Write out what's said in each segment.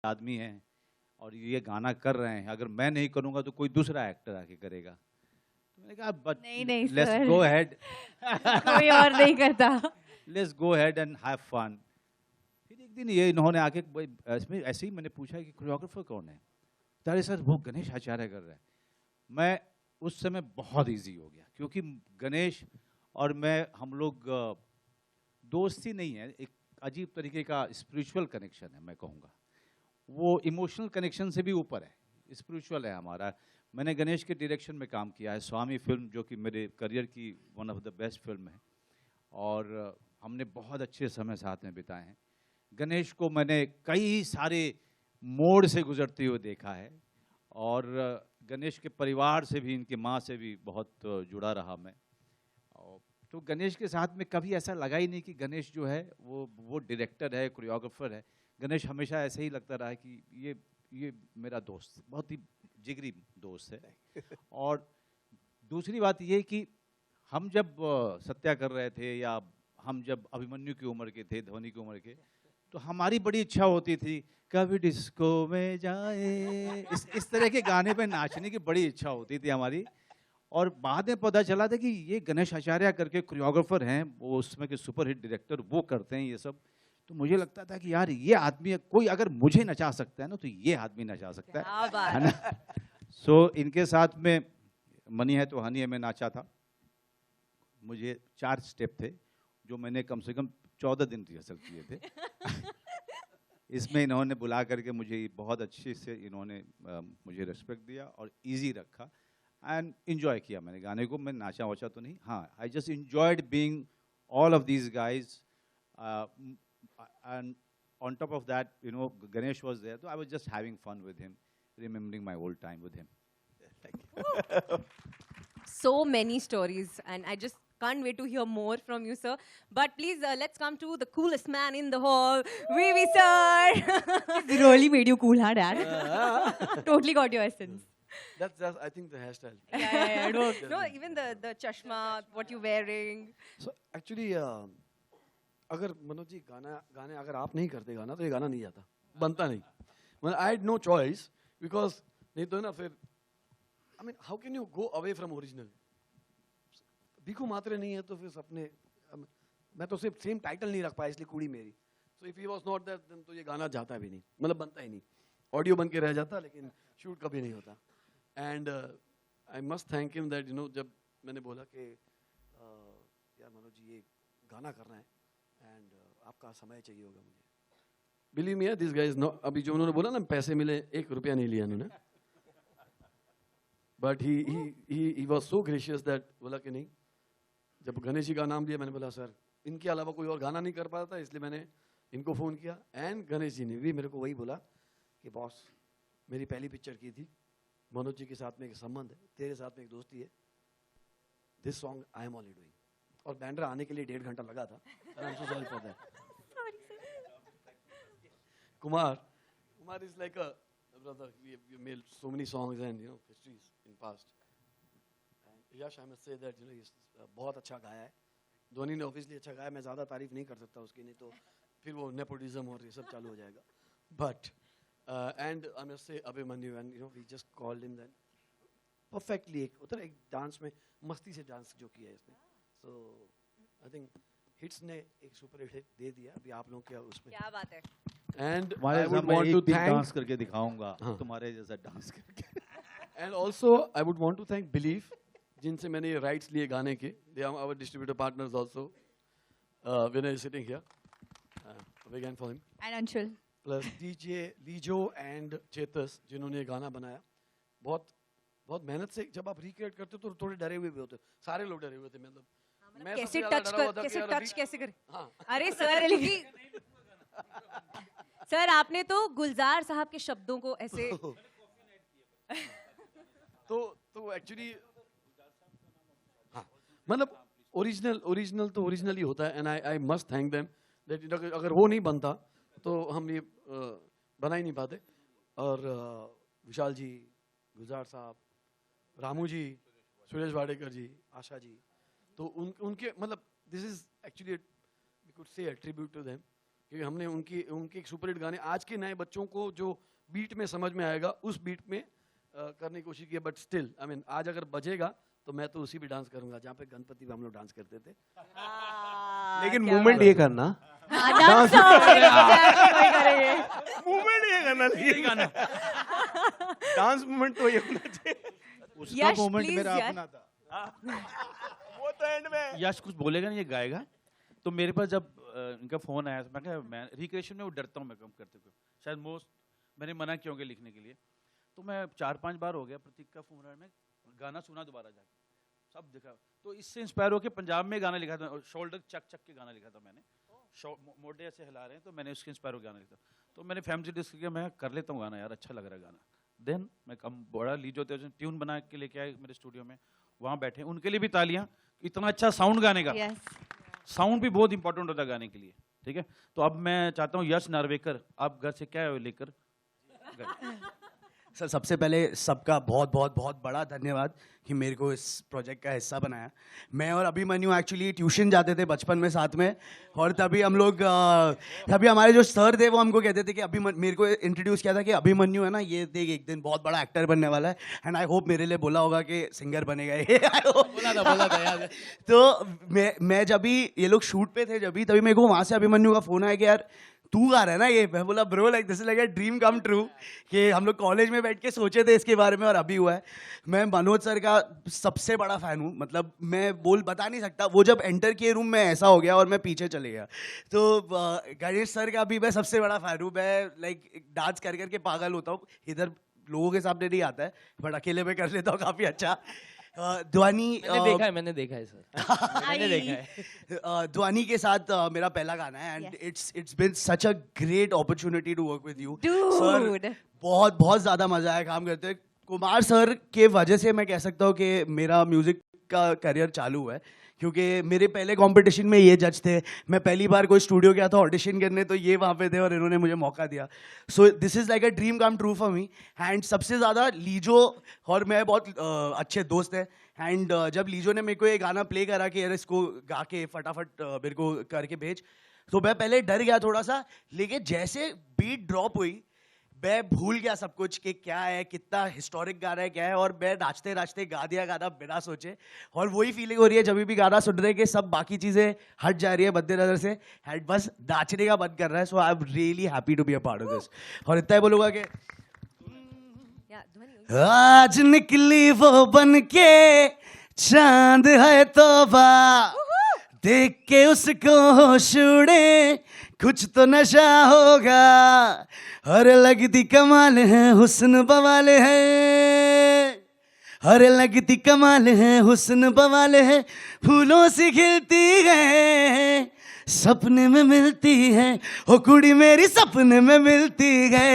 आदमी हैं और ये गाना कर रहे हैं, अगर मैं नहीं करूँगा तो कोई दूसरा एक्टर आके करेगा। तो मैंने कहा बट नहीं लेट्स सर, गो अहेड, कोई और नहीं करता। Let's go ahead and have fun. फिर एक दिन ये इन्होंने आके इसमें ऐसे ही मैंने पूछा कि कोरियोग्राफर कौन है, अरे सर वो गणेश आचार्य कर रहा है। मैं उस समय बहुत इजी हो गया क्योंकि गणेश और मैं हम लोग दोस्ती नहीं है, एक अजीब तरीके का स्पिरिचुअल कनेक्शन है मैं कहूँगा। वो इमोशनल कनेक्शन से भी ऊपर है, स्पिरिचुअल है हमारा। मैंने गणेश के डायरेक्शन में काम किया है, स्वामी फिल्म जो कि मेरे करियर की one of the best film है, और हमने बहुत अच्छे समय साथ में बिताए हैं। गणेश को मैंने कई सारे मोड़ से गुजरते हुए देखा है, और गणेश के परिवार से भी, इनके माँ से भी बहुत जुड़ा रहा मैं। तो गणेश के साथ में कभी ऐसा लगा ही नहीं कि गणेश जो है वो डायरेक्टर है, कोरियोग्राफर है। गणेश हमेशा ऐसे ही लगता रहा है कि ये मेरा दोस्त, बहुत ही जिगरी दोस्त है। और दूसरी बात ये कि हम जब सत्या कर रहे थे, या हम जब अभिमन्यु की उम्र के थे, धोनी की उम्र के, तो हमारी बड़ी इच्छा होती थी कभी डिस्को में जाए, इस तरह के गाने पे नाचने की बड़ी इच्छा होती थी हमारी। और बाद में पता चला था कि ये गणेश आचार्य करके कोरियोग्राफर हैं, वो उसमें के सुपरहिट डायरेक्टर, वो करते हैं ये सब। तो मुझे लगता था कि यार ये आदमी, कोई अगर मुझे नचा सकता है ना तो ये आदमी नचा सकता है ना। सो इनके साथ में मनी है तो हनी है में नाचा था। मुझे 4 स्टेप थे जो मैंने कम से कम 14 दिन रिहर्सल किए थे। इसमें इन्होंने बुला करके मुझे बहुत अच्छे से इन्होंने मुझे रिस्पेक्ट दिया और इजी रखा, एंड इन्जॉय किया मैंने गाने को। मैं नाचा वाचा तो नहीं, हाँ, I just enjoyed being all of these guys, and on top of that you know Ganesh was there, so I was just having fun with him, remembering my old time with him. Thank you. So many stories, and I just can't wait to hear more from you, sir. But please, let's come to the coolest man in the hall, VV sir. It really made you cool, huh, Dad? Totally got your essence. That's I think the hairstyle. Yeah, it works. No, even the chashma, what you wearing. So actually, अगर मनोज जी गाने अगर आप नहीं करते गाना तो ये गाना नहीं जाता, बनता नहीं। मतलब I had no choice because नहीं तो ना फिर I mean how can you go away from original? Bhikhu मात्रे नहीं है तो फिर सपने, मैं तो सिर्फ सेम टाइटल नहीं रख पाया इसलिए कुड़ी मेरी। So if he was not there then तो ये गाना जाता भी नहीं, मतलब बनता ही नहीं। ऑडियो बन के रह जाता लेकिन शूट कभी नहीं होता। And I must thank him that you know, जब मैंने बोला कि यार मनोज जी ये गाना करना है एंड आपका समय चाहिए होगा मुझे, believe me this guys no, अभी जो उन्होंने बोला ना पैसे मिले, 1 रुपया नहीं लिया उन्होंने, but he was so gracious that बोला कि नहीं। जब गणेश जी का नाम लिया मैंने बोला सर इनके अलावा कोई और गाना नहीं कर पाता था, इसलिए मैंने इनको फ़ोन किया, एंड गणेश जी ने भी मेरे को वही बोला कि बॉस मेरी पहली पिक्चर की थी, मनोज जी के साथ में एक संबंध है, तेरे साथ में एक दोस्ती है, this song I am only doing. और बैंड्रा आने के लिए 1.5 घंटा लगा था, I am so sorry for that. Kumar is like a brother, we made so many songs and you know histories in past, and Yash I must say that you know he's बहुत अच्छा गाया है। धोनी ने obviously अच्छा गाया, मैं ज़्यादा तारीफ नहीं कर सकता उसकी, नहीं तो फिर वो नेपोटिज्म और ये सब चालू हो जाएगा। But and I must say Abhimanyu, and you know we just called him then perfectly, एक उधर एक डांस में मस्ती से डांस जो किया है इसने, सो आई थिंक हिट्स ने एक सुपर हिट दे दिया। अभी आप लोग क्या उसमें क्या बात है। एंड तुम्हारे आई वुड सामने वांट एक टू दिन थैंक, डांस करके दिखाऊंगा, तुम्हारे जैसा डांस करके। And also I would want to thank Believe, जिनसे मैंने ये राइट्स लिए गाने के, they are our distributor partners also, Vinay is sitting here, big hand for him, And Anshul. Plus DJ Lijo and Chetas जिन्होंने ये गाना बनाया। बहुत बहुत मेहनत से जब आप रिक्रिएट करते हो तो थोड़े डरे हुए भी होते हो, सारे लोग डरे हुए थे, मतलब मैं कैसे सबसे ज्यादा टच डरा हुआ था कैसे कि यार टच अभी- कैसे करे। हाँ। अरे सर सर आपने तो गुलजार साहब के शब्दों को ऐसे तो एक्चुअली हाँ, मतलब ओरिजिनल तो ओरिजिनल ही होता है, and I must thank them that अगर वो नहीं बनता तो हम ये बना ही नहीं पाते। और विशाल जी, गुलजार साहब, रामू जी, सुरेश वाडेकर जी, आशा जी, तो उनके मतलब this is actually we could say a tribute to them क्योंकि हमने उनकी उनके सुपरहिट गाने आज के नए बच्चों को जो बीट में समझ में आएगा उस बीट में करने की कोशिश की, बट स्टिल आई मीन आज अगर बजेगा तो मैं तो उसी पे डांस करूंगा जहाँ पे गणपति पे हम लोग डांस करते थे। लेकिन मूवमेंट ये करना, डांस कोई करेंगे। मूवमेंट ये करना, ये गाना डांस मूवमेंट तो ये होना चाहिए। उसका यश, मोमेंट please, मेरा यश। अपना था। वो तो एंड में यश कुछ बोलेगा नहीं, ये गाएगा। तो मेरे पास जब इनका फोन आया तो मैं कहा, मैं रिक्रिएशन में वो डरता हूँ मैं कम करते हुए, शायद मोस्ट मैंने मना किया होगा लिखने के लिए। तो मैं 4-5 बार हो गया प्रतीक का फोन आया, मैं गाना सुना दोबारा जाके, सब देखा। तो इससे इंस्पायर होकर पंजाब में गाना लिखा था, शोल्डर चक चक के गाना लिखा था मैंने, मोटे ऐसे हिला रहे हैं तो मैंने उसके इंस्पायर होकर गाना लिखा। तो मैंने फैमिली से डिस्कस किया, मैं कर लेता हूँ गाना यार, अच्छा लग रहा है गाना। देन मैं कम बड़ा लीजो ट्यून बना के लेके आए मेरे स्टूडियो में, वहाँ बैठे, उनके लिए भी तालियां, इतना अच्छा साउंड गाने का। यस साउंड भी बहुत इंपॉर्टेंट होता है गाने के लिए, ठीक है। तो अब मैं चाहता हूँ यश नार्वेकर, आप घर से क्या लेकर गए? सर सबसे पहले सबका बहुत बहुत बहुत बड़ा धन्यवाद कि मेरे को इस प्रोजेक्ट का हिस्सा बनाया। मैं और अभिमन्यु एक्चुअली ट्यूशन जाते थे बचपन में साथ में, और तभी हम लोग तभी हमारे जो सर थे वो हमको कहते थे कि मेरे को इंट्रोड्यूस किया था कि अभिमन्यु है ना, ये देख एक दिन बहुत बड़ा एक्टर बनने वाला है, एंड आई होप मेरे लिए बोला होगा कि सिंगर बनेगा ये। बोला था याद है। तो मैं जब भी ये लोग शूट पे थे तभी मेरे को वहाँ से अभिमन्यु का फ़ोन आया कि यार तू गा रहा है ना ये। मैं बोला bro like this is like a dream come true, कि हम लोग कॉलेज में बैठ के सोचे थे इसके बारे में और अभी हुआ है। मैं मनोज सर का सबसे बड़ा फ़ैन हूँ, मतलब मैं बता नहीं सकता, वो जब एंटर किए रूम में ऐसा हो गया और मैं पीछे चले गया। तो गणेश सर का भी मैं सबसे बड़ा फ़ैन हूँ। मैं लाइक डांस कर करके पागल होता हूँ, इधर लोगों के सामने नहीं आता है बट अकेले में कर लेता हूँ काफ़ी अच्छा। ध्वनि मैंने देखा है सर, मैंने देखा है। ध्वनि के साथ मेरा पहला गाना है, and it's been such a great opportunity to work with you sir. बहुत बहुत ज़्यादा मजा आया काम करते हुए। कुमार सर के वजह से मैं कह सकता हूँ कि मेरा म्यूजिक का करियर चालू हुआ है, क्योंकि मेरे पहले कंपटीशन में ये जज थे। मैं पहली बार कोई स्टूडियो गया था ऑडिशन करने, तो ये वहाँ पे थे और इन्होंने मुझे मौका दिया। So this is like a dream come true for me. And सबसे ज़्यादा लीजो और मैं बहुत अच्छे दोस्त हैं। एंड जब लीजो ने मेरे को ये गाना प्ले करा कि यार इसको गा के फटाफट मेरे को करके भेज, तो मैं पहले डर गया थोड़ा सा, लेकिन जैसे बीट ड्रॉप हुई मैं भूल गया सब कुछ कि क्या है, कितना हिस्टोरिक गाना है, क्या है, और मैं नाचते नाचते गा दिया गाना बिना सोचे। और वही फीलिंग हो रही है जब भी गाना सुन रहे हैं कि सब बाकी चीज़ें हट जा रही है मद्देनजर से, एंड बस नाचने का मन कर रहा है। So I am really happy to be a part of this. और इतना ही बोलूँगा कि आज निकली वो बन के चांद है तौबा, देख के उसको होश उड़े, कुछ तो नशा होगा, अरे लगती कमाल है हुस्न बवाल है, अरे लगती कमाल है हुस्न बवाल है, फूलों से खिलती है, सपने में मिलती है, ओ कुड़ी मेरी सपने में मिलती है।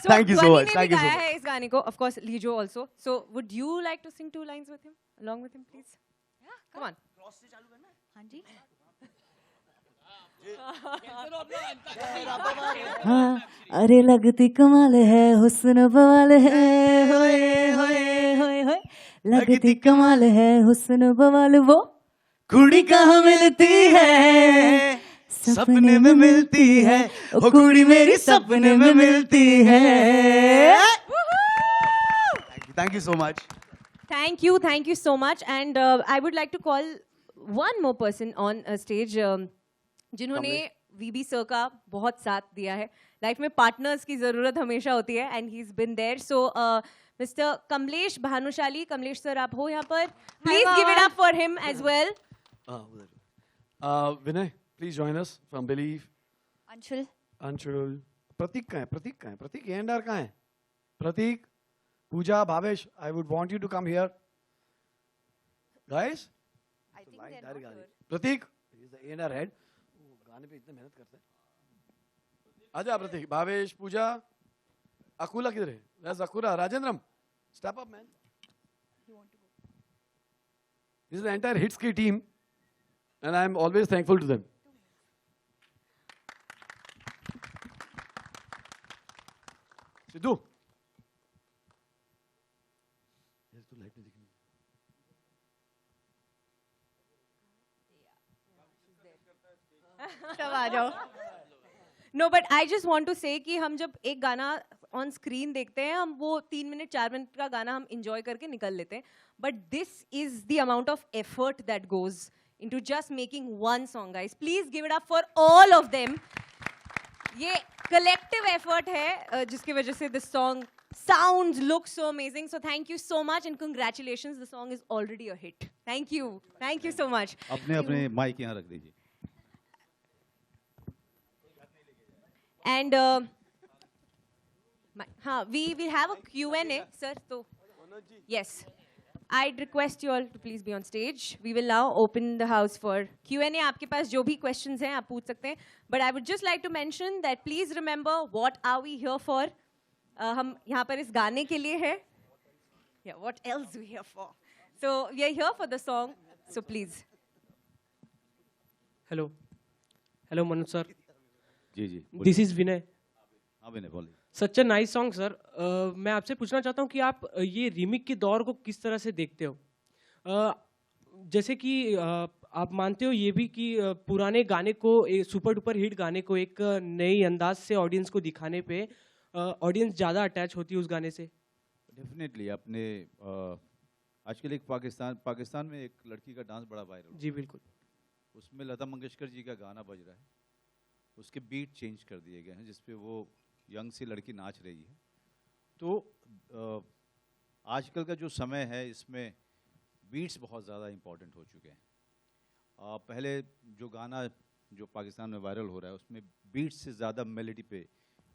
Thank you so much. Thank you so much. इस गाने को, of course, Lijo also. So, would you like to sing 2 lines with him, along with him, please? Yeah, come on. हाँ जी। हाँ, अरे लगती कमाल है हुस्न बवाल है, होए होए होए होए, लगती कमाल है हुस्न बवाल, वो कुड़ी कहाँ मिलती है, सपने में मिलती है, ओ कुड़ी मेरी सपने में मिलती है। Thank you so much. Thank you so much. And I would like to call one more person on stage, जिन्होंने वीबी सर का बहुत साथ दिया है। लाइफ में पार्टनर्स की जरूरत हमेशा होती है, and he is been there. So mister Kamlesh Bhanushali, Kamlesh sir आप हो यहाँ पर, please give it up for him as well. Vinay, please join us from Believe. Anshul Prateek कहाँ है? प्रतीक एंडर कहाँ है? प्रतीक, पूजा, Bhavesh, I would want you to come here. Guys? Prateek, he is the A&R head. गाने पे इतने मेहनत करते हैं। आजा प्रतीक, भावेश, पूजा, अकुला किधर है? Where's Akula? राजेंद्रम, step up man. This is the entire Hitski team, and I am always thankful to them. Sidhu, तू लाइट में दिखनी। आ जाओ. No but I just want to say कि हम जब एक गाना ऑन स्क्रीन देखते हैं हम वो 3 मिनट 4 मिनट का गाना हम इंजॉय करके निकल लेते हैं but this is the amount of effort that goes into just making one song guys please give it up for all of them ये कलेक्टिव एफर्ट है जिसकी वजह से this song sounds look so amazing so thank you so much and congratulations the song is already a hit thank you so much अपने अपने mic यहाँ रख दीजिए. and we will have a Q&A sir so yes I'd request you all to please be on stage we will now open the house for Q&A आपके पास जो भी questions हैं आप पूछ सकते हैं but I would just like to mention that please remember what are we here for हम यहाँ पर इस गाने के लिए है yeah what else we here for so we are here for the song so please hello hello Manoj sir ji जी this is Vinay. हाँ विनय बोलिए. Such a nice song sir. मैं आपसे पूछना चाहता हूँ कि आप ये रीमिक के दौर को किस तरह से देखते हो. जैसे कि आप मानते हो ये भी कि पुराने गाने को सुपर डुपर हिट गाने को एक नई अंदाज से ऑडियंस को दिखाने पे ऑडियंस ज़्यादा अटैच होती है उस गाने से. डेफिनेटली अपने आजकल एक पाकिस्तान में एक लड़की का डांस बड़ा वायरल. जी बिल्कुल. उसमें लता मंगेशकर जी का गाना बज रहा है उसके बीट चेंज कर दिए गए हैं जिसपे वो यंग सी लड़की नाच रही है. तो आजकल का जो समय है इसमें बीट्स बहुत ज़्यादा इम्पोर्टेंट हो चुके हैं. पहले जो गाना जो पाकिस्तान में वायरल हो रहा है उसमें बीट्स से ज़्यादा मेलोडी पे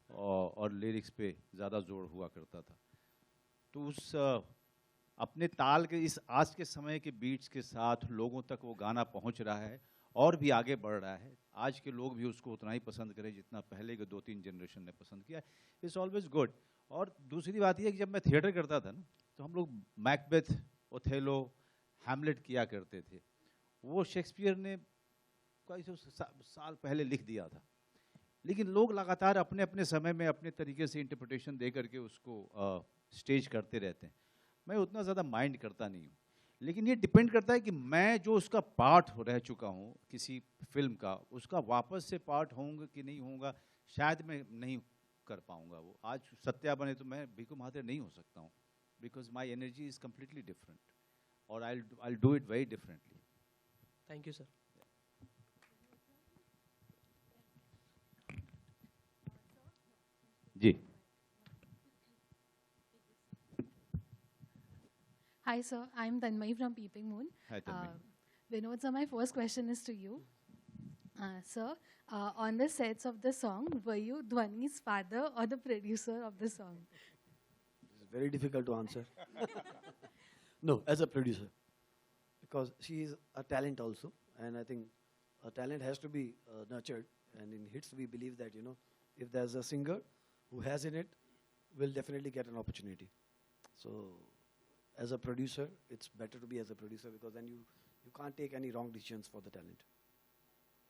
और लिरिक्स पे ज़्यादा जोर हुआ करता था. तो उस अपने ताल के इस आज के समय के बीट्स के साथ लोगों तक वो गाना पहुंच रहा है और भी आगे बढ़ रहा है. आज के लोग भी उसको उतना ही पसंद करें जितना पहले के 2-3 जनरेशन ने पसंद किया. It's always good. और दूसरी बात यह है कि जब मैं थिएटर करता था ना तो हम लोग मैकबेथ, ओथेलो, हैमलेट किया करते थे. वो शेक्सपियर ने कई सौ साल पहले लिख दिया था लेकिन लोग लगातार अपने अपने समय में अपने तरीके से इंटरप्रिटेशन दे करके उसको स्टेज करते रहते हैं. मैं उतना ज़्यादा माइंड करता नहीं हूँ लेकिन ये डिपेंड करता है कि मैं जो उसका पार्ट रह चुका हूँ किसी फिल्म का उसका वापस से पार्ट होऊंगा कि नहीं होऊंगा शायद मैं नहीं कर पाऊँगा. वो आज सत्या बने तो मैं भीखू महादेव नहीं हो सकता हूँ because my energy is completely different और I do it very differently. Thank you sir. जी. Hi, sir. I'm Tanmay from Peeping Moon. Hi, Tanmay. Vinod, sir, my first question is to you. Sir, on the sets of the song, were you Dhwani's father or the producer of the song? It's very difficult to answer. No, as a producer. Because she is a talent also. And I think a talent has to be nurtured. And in hits, we believe that, you know, if there's a singer who has in it, will definitely get an opportunity. So, as a producer, it's better to be as a producer because then you can't take any wrong decisions for the talent.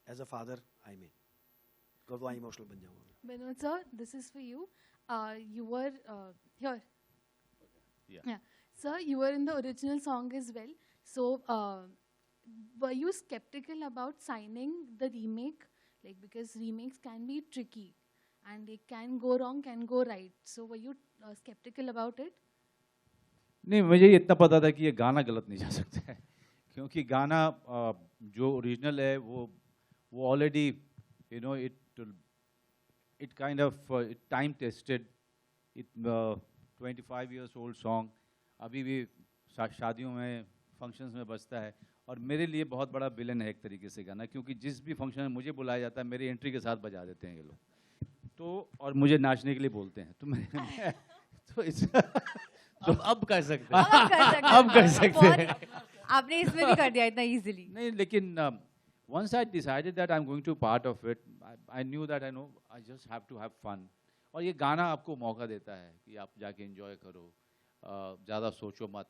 As a father, I may. Because वो emotional बन जाऊँगा. Vinod, sir, this is for you. You were here. Yeah. Sir, you were in the original song as well. So, were you skeptical about signing the remake? Like, because remakes can be tricky. And it can go wrong, can go right. So, were you skeptical about it? नहीं मुझे इतना पता था कि ये गाना गलत नहीं जा सकता है क्योंकि गाना जो ओरिजिनल है वो already you know it kind of time tested. It 25 years old song अभी भी शादियों में फंक्शंस में बजता है और मेरे लिए बहुत बड़ा विलन है एक तरीके से गाना क्योंकि जिस भी फंक्शन में मुझे बुलाया जाता है मेरी एंट्री के साथ बजा देते हैं ये लोग. तो और मुझे नाचने के लिए बोलते हैं तो मैं तो इस तो अब कर सकते हैं. अब कर सकते हैं. आपने इसमें भी कर दिया इतना इजीली. नहीं लेकिन once I decided that I'm going to part of it, I knew that I just have to have fun. और ये गाना आपको मौका देता है कि आप जाके एंजॉय करो, ज़्यादा सोचो मत.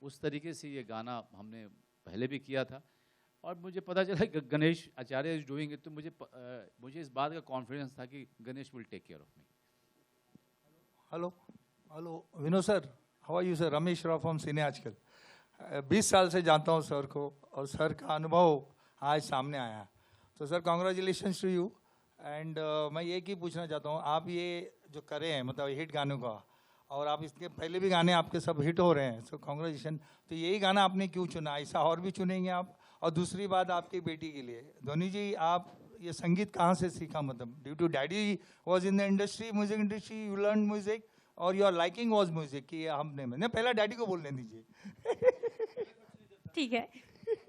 उस तरीके से ये गाना हमने पहले भी किया था और मुझे पता चला कि Ganesh Acharya is doing it तो मुझे इस बात का कॉन्फिडेंस था कि Ganesh will take care of me. Hello Vinod sir, how are you sir? Ramesh Rao from Cine Aajkal. 20 साल से जानता हूँ सर को और सर का अनुभव आज सामने आया. तो sir congratulations to you and मैं ये की पूछना चाहता हूँ, आप ये जो करे हैं मतलब हिट गानों का, और आप इसके पहले भी गाने आपके सब हिट हो रहे हैं, सो कॉन्ग्रेचुलेशन। तो यही गाना आपने क्यों चुना, ऐसा और भी चुनेंगे आप? और दूसरी बात आपकी बेटी के लिए, धोनी जी आप ये संगीत कहाँ से सीखा, मतलब due to daddy was in the industry, music industry, you learn music और योर लाइकिंग वाज म्यूजिक कि हमने मैंने पहला डैडी को बोलने दीजिए। ठीक है,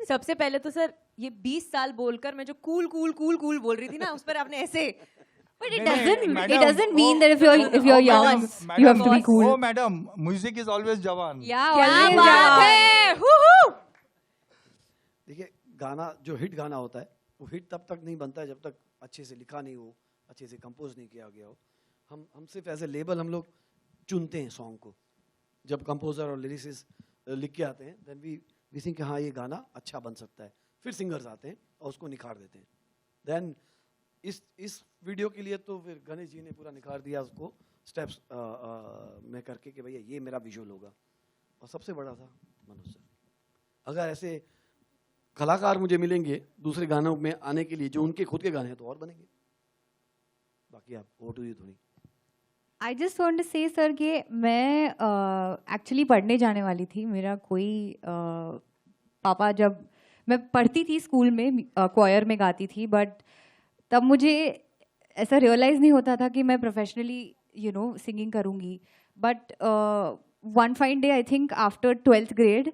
सबसे पहले तो सर ये 20 साल बोलकर मैं जो कूल कूल कूल कूल बोल रही थी ना, उस पर आपने ऐसे, But it नहीं, doesn't madam, it doesn't mean that if you're young you have to be cool. Oh madam, music is always जवान। क्या always बात है, हू। देखिए, गाना जो हिट गाना होता है वो हिट तब तक नहीं बनता है जब तक अच्छे से लिखा नहीं हो, अच्छे से कंपोज नहीं किया गया हो। हम सिर्फ एज ए लेबल हम लोग चुनते हैं सॉन्ग को। जब कंपोजर और लिरिसिस्ट लिख के आते हैं देन वी थिंक हाँ ये गाना अच्छा बन सकता है, फिर सिंगर्स आते हैं और उसको निखार देते हैं। देन इस वीडियो के लिए तो फिर गणेश जी ने पूरा निखार दिया उसको स्टेप्स में करके कि भैया ये मेरा विजुअल होगा। और सबसे बड़ा था मनोज सर। अगर ऐसे कलाकार मुझे मिलेंगे दूसरे गानों में आने के लिए जो उनके खुद के गाने हैं तो और बनेंगे। बाकी आप वो टू यू थोड़ी। आई जस्ट वॉन्ट टू से सर कि मैं एक्चुअली पढ़ने जाने वाली थी। मेरा कोई पापा, जब मैं पढ़ती थी स्कूल में क्वायर में गाती थी, बट तब मुझे ऐसा रियलाइज़ नहीं होता था कि मैं प्रोफेशनली सिंगिंग करूँगी। But one fine day I think after 12th grade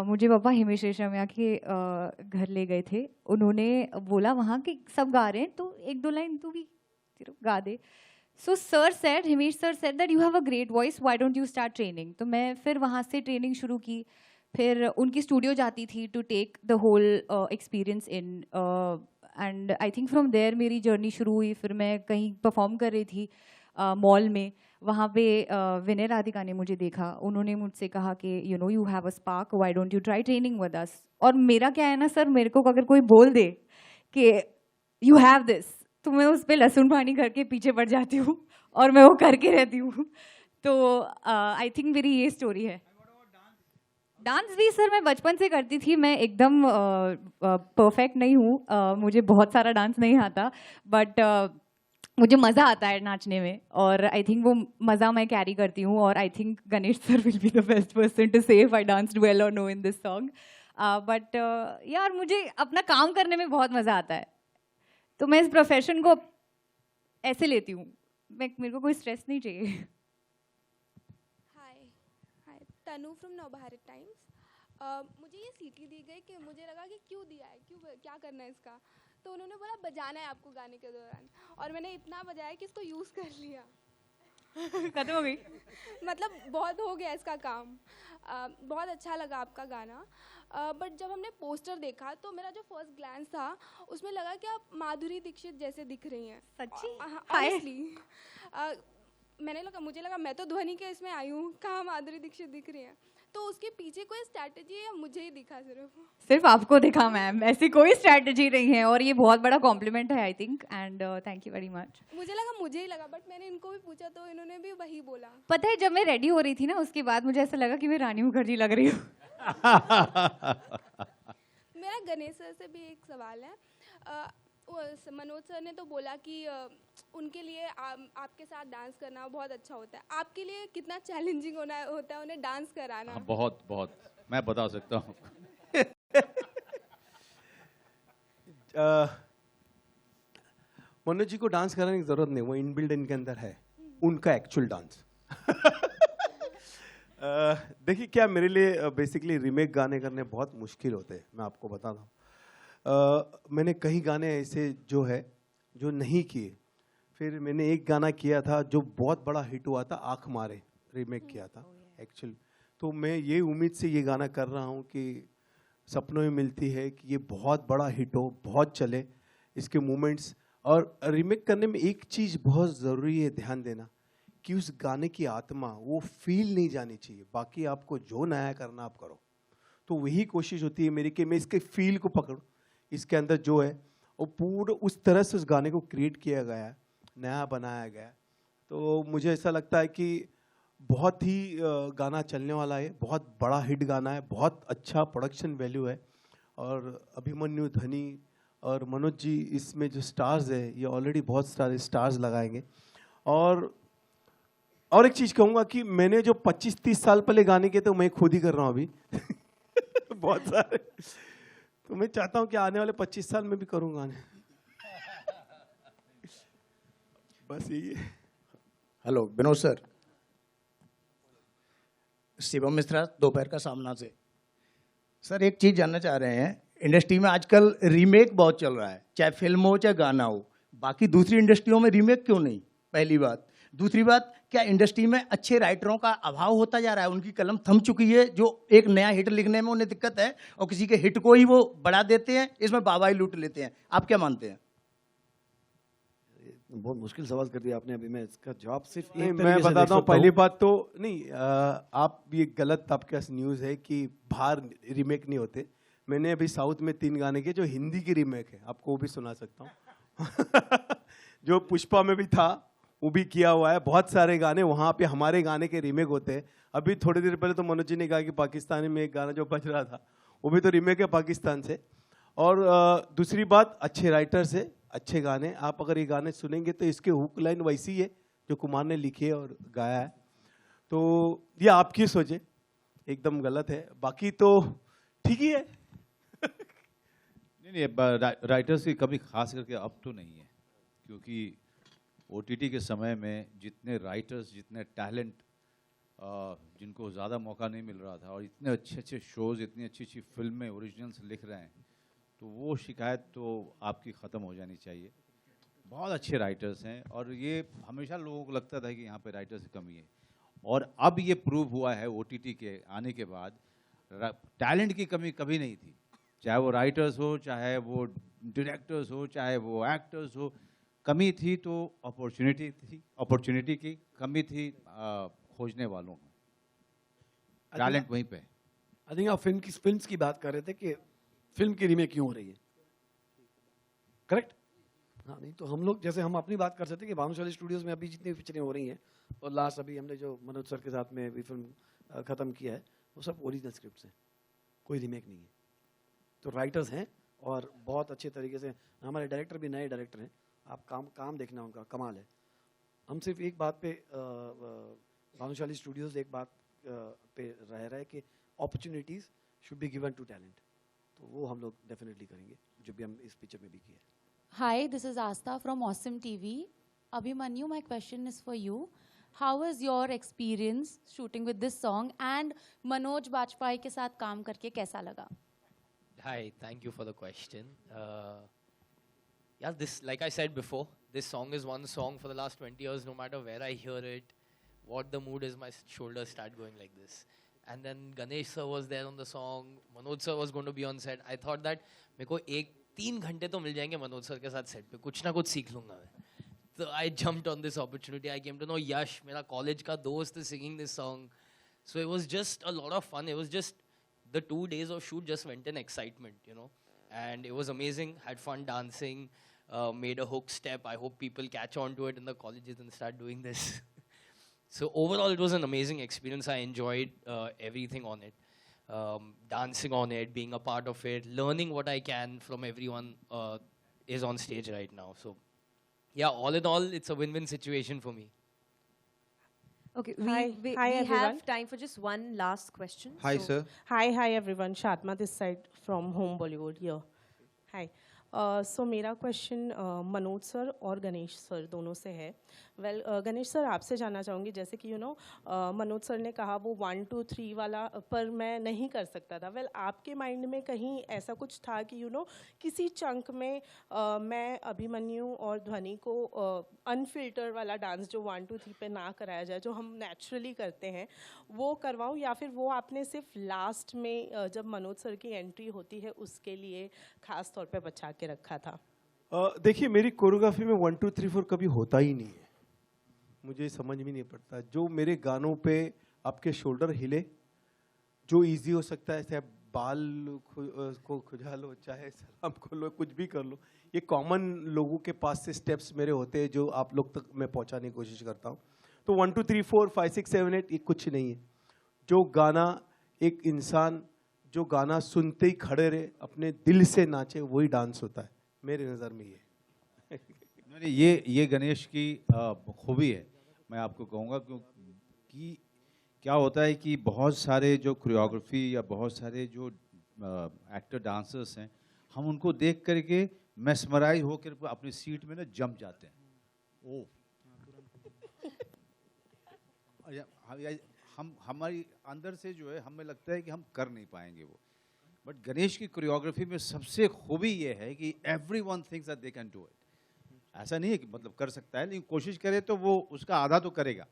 मुझे पापा हिमेश रेशमिया के घर ले गए थे। उन्होंने बोला वहाँ कि सब गा रहे हैं तो एक दो लाइन तू भी गा दे। So sir said, Himesh sir said that you have a great voice, why don't you start training. तो मैं फिर वहाँ से ट्रेनिंग शुरू की। फिर उनकी स्टूडियो जाती थी to take the whole experience in, and I think from there मेरी जर्नी शुरू हुई। फिर मैं कहीं परफॉर्म कर रही थी मॉल में, वहाँ पे विनय राधिका ने मुझे देखा। उन्होंने मुझसे कहा कि you have a spark, why don't you try training with us. और मेरा क्या है ना सर, मेरे को अगर कोई बोल दे कि यू हैव दिस, तो मैं उस पर लहसुन पानी करके पीछे पड़ जाती हूँ और मैं वो करके रहती हूँ। तो आई थिंक मेरी ये स्टोरी है। डांस भी सर मैं बचपन से करती थी। मैं एकदम परफेक्ट नहीं हूँ, मुझे बहुत सारा डांस नहीं आता, बट मुझे मज़ा आता है नाचने में, और आई थिंक वो मज़ा मैं कैरी करती हूँ। और I think Ganesh sir will be the best person to say if I danced well or no in this song. But यार मुझे अपना काम करने में बहुत मज़ा आता है, तो मैं इस प्रोफेशन को ऐसे लेती हूँ। मेरे को कोई स्ट्रेस नहीं चाहिए। हाय तनु फ्रॉम नवभारत टाइम्स। मुझे ये सीटी दी गई कि मुझे लगा कि क्यों दिया है, क्यों क्या करना है इसका। तो उन्होंने बोला बजाना है आपको गाने के दौरान, और मैंने इतना बजाया कि इसको यूज़ कर लिया। खत्म हो गई। मतलब बहुत हो गया इसका काम। बहुत अच्छा लगा आपका गाना। बट जब हमने पोस्टर देखा तो मेरा जो फर्स्ट ग्लैंस था उसमें लगा कि आप माधुरी दीक्षित जैसे दिख रही हैं। सच्ची? ऑनेस्टली मुझे लगा मैं तो ध्वनि के इसमें आई हूँ, कहाँ माधुरी दीक्षित दिख रही हैं। तो उसके पीछे कोई स्ट्रैटेजी है या मुझे ही दिखा सिर्फ आपको दिखा मैम, ऐसी कोई स्ट्रैटेजी नहीं है, और ये बहुत बड़ा कॉम्प्लीमेंट है I think, and thank you very much. मुझे लगा मुझे ही लगा, बट मैंने इनको भी पूछा तो इन्होंने भी वही बोला। पता है जब मैं रेडी हो रही थी ना, उसके बाद मुझे ऐसा लगा कि मैं रानी मुखर्जी लग रही हूँ। मेरा गणेश सर से भी एक सवाल है। मनोज सर ने तो बोला कि उनके लिए आपके साथ डांस करना बहुत अच्छा होता है। आपके लिए कितना चैलेंजिंग होता है उन्हें डांस कराना? बहुत बहुत, मैं बता सकता हूँ। मनोज जी को डांस कराने की जरूरत नहीं, वो इनबिल्ड इनके अंदर है उनका एक्चुअल डांस। देखिए क्या, मेरे लिए बेसिकली रीमेक गाने करने बहुत मुश्किल होते हैं, मैं आपको बताता हूँ। मैंने कई गाने ऐसे जो है जो नहीं किए। फिर मैंने एक गाना किया था जो बहुत बड़ा हिट हुआ था, आँख मारे, रीमेक किया था एक्चुअल। तो मैं ये उम्मीद से ये गाना कर रहा हूँ कि सपनों में मिलती है कि ये बहुत बड़ा हिट हो, बहुत चले इसके मूवमेंट्स। और रीमेक करने में एक चीज़ बहुत ज़रूरी है ध्यान देना, कि उस गाने की आत्मा वो फील नहीं जानी चाहिए। बाकी आपको जो नया करना आप करो। तो वही कोशिश होती है मेरी कि मैं इसके फील को पकड़ूं, इसके अंदर जो है वो पूरा उस तरह से उस गाने को क्रिएट किया गया है, नया बनाया गया है। तो मुझे ऐसा लगता है कि बहुत ही गाना चलने वाला है, बहुत बड़ा हिट गाना है, बहुत अच्छा प्रोडक्शन वैल्यू है। और अभिमन्यु, धनी और मनोज जी इसमें जो स्टार्स है ये ऑलरेडी बहुत सारे स्टार्स लगाएंगे। और एक चीज़ कहूँगा कि मैंने जो 25-30 साल पहले गाने किए थे मैं खुद ही कर रहा हूँ अभी बहुत सारे। तो मैं चाहता हूँ कि आने वाले 25 साल में भी करूँ गाने। बस यही है। हेलो विनोद सर, शिवम मिश्रा दोपहर का सामना से। सर एक चीज़ जानना चाह रहे हैं, इंडस्ट्री में आजकल रीमेक बहुत चल रहा है, चाहे फिल्म हो चाहे गाना हो, बाकी दूसरी इंडस्ट्रियों में रीमेक क्यों नहीं? पहली बात। दूसरी बात, क्या इंडस्ट्री में अच्छे राइटरों का अभाव होता जा रहा है? उनकी कलम थम चुकी है, जो एक नया हिट लिखने में उन्हें दिक्कत है और किसी के हिट को ही वो बढ़ा देते हैं, इसमें वाहवाही लूट लेते हैं। आप क्या मानते हैं? बहुत मुश्किल सवाल कर दिया आपने। अभी मैं इसका जवाब सिर्फ नहीं, एक मैं तरीके से बताता दे हूँ। सकता पहली हूँ। बात तो नहीं, आप ये गलत आपके पास न्यूज़ है कि बाहर रीमेक नहीं होते। मैंने अभी साउथ में 3 गाने किए जो हिंदी की रीमेक है, आपको वो भी सुना सकता हूँ जो पुष्पा में भी था वो भी किया हुआ है। बहुत सारे गाने वहाँ पे हमारे गाने के रीमेक होते हैं। अभी थोड़ी देर पहले तो मनोज जी ने कहा कि पाकिस्तानी में एक गाना जो बज रहा था वो भी तो रीमेक है पाकिस्तान से। और दूसरी बात, अच्छे राइटर से अच्छे गाने, आप अगर ये गाने सुनेंगे तो इसके हुक लाइन वैसी है जो कुमार ने लिखी है और गाया है। तो ये आपकी सोचे, एकदम गलत है, बाकी तो ठीक ही है। नहीं, राइटर्स की कमी खास करके अब तो नहीं है, क्योंकि OTT के समय में जितने राइटर्स, जितने टैलेंट जिनको ज़्यादा मौका नहीं मिल रहा था, और इतने अच्छे अच्छे शोज़, इतनी अच्छी अच्छी फिल्में ओरिजिनल्स लिख रहे हैं, तो वो शिकायत तो आपकी ख़त्म हो जानी चाहिए। बहुत अच्छे राइटर्स हैं, और ये हमेशा लोगों को लगता था कि यहाँ पे राइटर्स की कमी है, और अब ये प्रूव हुआ है OTT के आने के बाद, टैलेंट की कमी कभी नहीं थी। चाहे वो राइटर्स हो, चाहे वो डायरेक्टर्स हो, चाहे वो एक्टर्स हो, कमी थी तो अपॉर्चुनिटी की कमी थी खोजने वालों को, टैलेंट वहीं पे। आई थिंक आप फिल्म्स की बात कर रहे थे कि फिल्म की रीमेक क्यों हो रही है, करेक्ट? हाँ, नहीं तो हम लोग जैसे हम अपनी बात कर सकते हैं कि भानुशाली स्टूडियोज में अभी जितनी पिक्चरें हो रही हैं, और लास्ट अभी हमने जो मनोज सर के साथ में भी फिल्म ख़त्म किया है, वो सब ओरिजिनल स्क्रिप्ट हैं, कोई रीमेक नहीं है। तो राइटर्स हैं और बहुत अच्छे तरीके से, हमारे डायरेक्टर भी नए डायरेक्टर हैं, आप काम देखना उनका कमाल है। हम सिर्फ एक बात पे भानुशाली स्टूडियोज एक बात पे रह रहा है कि opportunities should be given to talent, तो वो हम लोग डेफिनेटली करेंगे, जो भी हम इस पिक्चर में भी किया है। Hi, this is Asta from Awesome TV. Abhimanyu, my question is for you. How was your experience shooting with this song and Manoj Bajpayee के साथ काम करके कैसा लगा? Hi, thank you for the question. Yeah, this, like I said before, this song is one song for the last 20 years. No matter where I hear it, what the mood is, my shoulders start going like this. And then Ganesh sir was there on the song. Manoj sir was going to be on set. I thought that मेरे को 3 घंटे तो मिल जाएंगे Manoj sir के साथ set पे, कुछ ना कुछ सीख लूंगा मैं। तो I jumped on this opportunity. I came to know Yash, मेरा कॉलेज का दोस्त, is singing this song. So it was just a lot of fun. It was just the 2 days of shoot just went in excitement, you know. And it was amazing. Had fun dancing. Made a hook step. I hope people catch on to it in the colleges and start doing this. So overall, it was an amazing experience. I enjoyed everything on it. Dancing on it, being a part of it, learning what I can from everyone is on stage right now. So yeah, all in all, it's a win-win situation for me. Okay, Hi. we Hi, everyone. have time for just one last question. Hi, So- sir. Hi everyone. Shatma this side from Home Bollywood here. Hi. So मेरा question Manoj sir और Ganesh sir दोनों से है। Well Ganesh sir आपसे जानना चाहूँगी, जैसे कि मनोज सर ने कहा वो 1 2 3 वाला पर मैं नहीं कर सकता था। वेल आपके माइंड में कहीं ऐसा कुछ था कि किसी चंक में मैं अभिमन्यु और ध्वनि को अनफिल्टर वाला डांस जो 1 2 3 पे ना कराया जाए, जो हम नेचुरली करते हैं, वो करवाऊँ, या फिर वो आपने सिर्फ लास्ट में जब मनोज सर की एंट्री होती है उसके लिए खास तौर पे बचा के रखा था? देखिए, मेरी कोरियोग्राफी में 1 2 3 4 कभी होता ही नहीं है, मुझे समझ में नहीं पड़ता। जो मेरे गानों पे आपके शोल्डर हिले, जो इजी हो सकता है, चाहे बाल को खुजा लो, चाहे सलाम को लो, कुछ भी कर लो, ये कॉमन लोगों के पास से स्टेप्स मेरे होते हैं जो आप लोग तक मैं पहुंचाने की कोशिश करता हूँ। तो 1 2 3 4 5 6 7 8 ये कुछ नहीं है। जो गाना एक इंसान जो गाना सुनते ही खड़े रहे, अपने दिल से नाचे, वही डांस होता है। मेरी नज़र में ये नहीं, ये गणेश की खूबी है, मैं आपको कहूँगा, क्योंकि क्या होता है कि बहुत सारे जो कोरियोग्राफी या बहुत सारे जो एक्टर डांसर्स हैं, हम उनको देख करके मेस्मराइज होकर अपनी सीट में ना जम जाते हैं। ओ हम हमारी अंदर से जो है हमें लगता है कि हम कर नहीं पाएंगे वो, बट गणेश की कोरियोग्राफी में सबसे खूबी ये है कि everyone thinks that they can do it. ऐसा नहीं है कि मतलब कर सकता है, लेकिन कोशिश करे तो वो उसका आधा तो करेगा।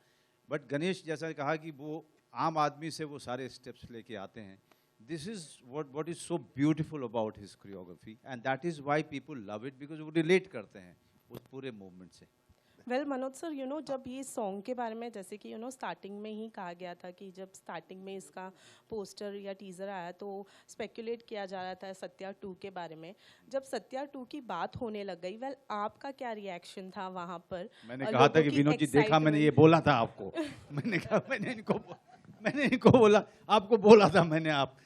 बट गणेश जैसा कहा कि वो आम आदमी से वो सारे स्टेप्स लेके आते हैं। This is what is so beautiful about his choreography, and that is why people love it, because वो रिलेट करते हैं उस पूरे मूवमेंट से। वेल मनोज सर, जब ये सॉन्ग के बारे में जैसे कि स्टार्टिंग में ही कहा गया था कि जब स्टार्टिंग में इसका पोस्टर या टीज़र आया तो स्पेकुलेट किया जा रहा था सत्या 2 के बारे में। जब सत्या 2 की बात होने लग गई, वेल आपका क्या रिएक्शन था वहाँ पर? मैंने कहा था कि विनोद जी देखा, मैंने ये बोला था आपको। मैंने कहा मैंने इनको बोला, आपको बोला था मैंने। आप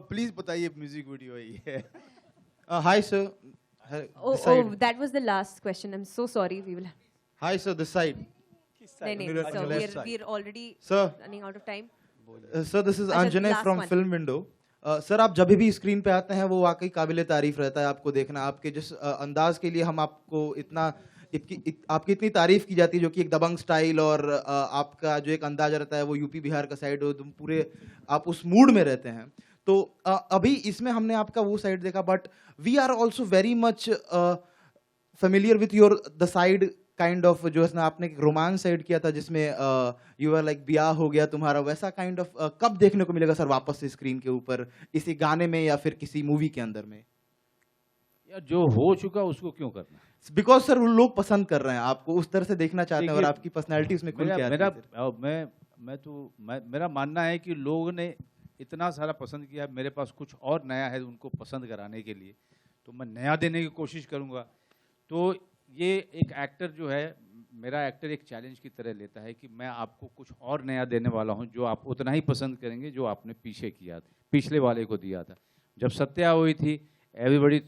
प्लीज बताइए, म्यूजिक वीडियो है। Hi sir. Oh, that was the last question. I'm so sorry. We will. Hi sir, this side. No, so we're already running out of time. Sir, this is अच्छा, Anjanay last from one. Film Window. Sir आप जब भी screen पे आते हैं वो वाकई काबिल तारीफ रहता है आपको देखना। आपके जिस अंदाज के लिए हम आपको आपकी इतनी तारीफ की जाती है, जो कि एक दबंग स्टाइल और आपका जो एक अंदाज रहता है वो यूपी बिहार का साइड हो, तुम पूरे आप उस मूड में रहते हैं। तो अभी इसमें हमने आपका वो साइड देखा, but we are also very much familiar with your the side kind of, जो है आपने एक रोमांस साइड किया था जिसमें यू आर लाइक ब्याह हो गया तुम्हारा, वैसा काइंड ऑफ कब देखने को मिलेगा सर वापस से स्क्रीन के ऊपर, इसी गाने में या फिर किसी मूवी के अंदर में? यार जो हो चुका उसको क्यों करना? बिकॉज सर वो लोग पसंद कर रहे हैं, आपको उस तरह से देखना चाहते हैं और आपकी पर्सनैलिटी उसमें खुल के आती है। मेरा मानना है कि लोगों ने इतना सारा पसंद किया, मेरे पास कुछ और नया है उनको पसंद कराने के लिए, तो मैं नया देने की कोशिश करूँगा। तो ये एक एक्टर जो है, मेरा एक्टर एक चैलेंज की तरह लेता है कि मैं आपको कुछ और नया देने वाला हूँ जो आप उतना ही पसंद करेंगे जो आपने पीछे किया था, पिछले वाले को दिया था। जब सत्या हुई थी, एवरीबॉडी